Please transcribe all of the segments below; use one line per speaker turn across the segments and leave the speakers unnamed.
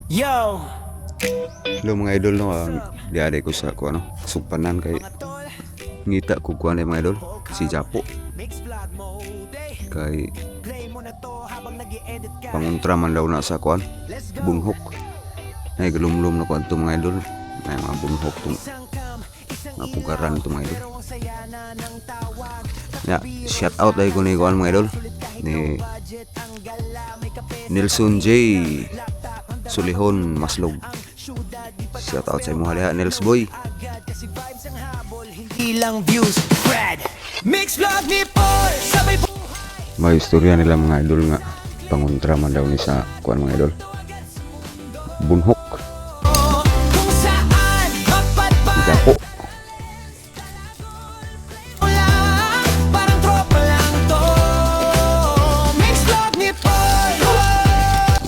Yo!
Hello mga idol no, diari ko sa ano, sugpanan kay ngita ko kuan mga idol si Japo kay panguntra man daw na sa kuan bunghok. Nay galumlum na kuan to mga idol. Nay mga bunghok to mga pugaran to mga idol. Ya, shout out ay ko ni kuan mga idol ni Nelson J. Sulihon Maslog. Shout out sa imo haliha Nels Boy.
Ilang views, Brad. Mix vlog ni Paul. Sabay
May istorya nila mga idol nga pangontra man daw ni sa kuan mga idol. Bunhok.
kung saan mapatpat
Japo.
lang. Parang tropa lang to. Mix vlog ni Paul.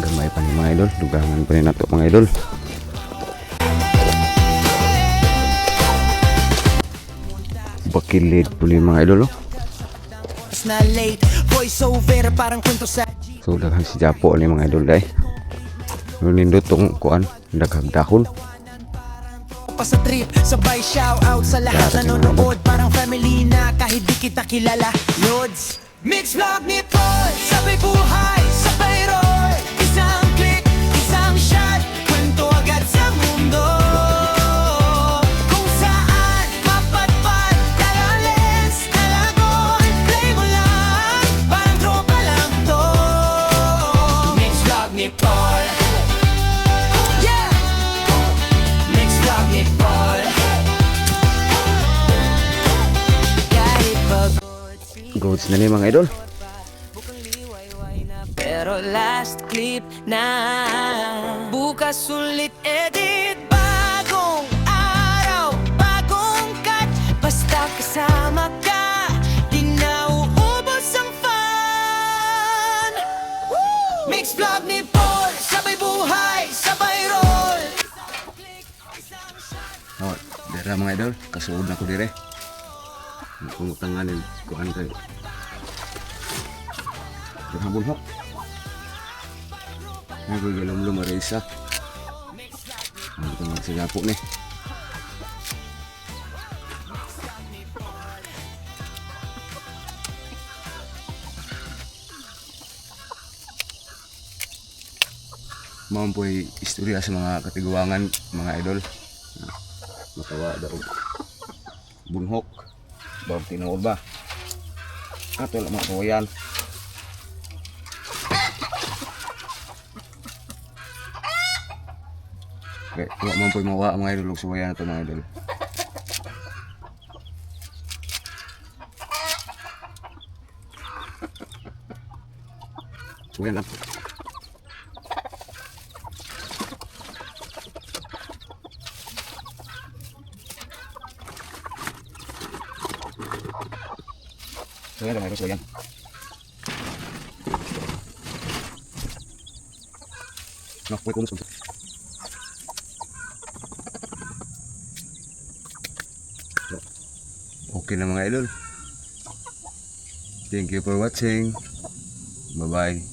Gamay pa ni mga idol. Dugangan pa ni nato mga idol. Bakilid po ni mga idol oh.
Na late, voice over parang kwento sa
So daghang si Japo ni mga idol day. Nindot tong kuan daghang dahon.
pa sa trip. Sabay shout out sa lahat na nanonood. Parang family na kahit di kita kilala. Lods, mix vlog ni Paul. Sabay buhay, sabay roll. Isang click, isang shot. Kwento agad sa mundo. Kung saan mapatpat, talales, talagon. Play mo lang, parang tropa lang to. Mix vlog ni Paul. Yeah! Mix vlog ni Paul. Kahit pagod
Goats na ni mga idol.
pero last clip na. Bukas ulit edit. Bagong araw, bagong cut. Basta kasama ka, di na uubos ang fun. Mix vlog ni Paul. Sabay buhay, sabay roll.
Oh, dira mga idol, kasuod na ko dire. Kung tanganin kuan kay. Daghang bunhok. Ay ko galumlum ara isa. Ang tungod sa Japo ni. Mampoy istorya sa mga katiguangan mga idol. Matawa daw bunhok bawang tinuod ba ato lang mga kawayan. Okay, wala man po'y mawa mga idol sa wayan ito mga idol. Wayan na. Wayan na mga idol, wayan. Nakuha ko musuh. Okay na mga idol. Thank you for watching. Bye bye.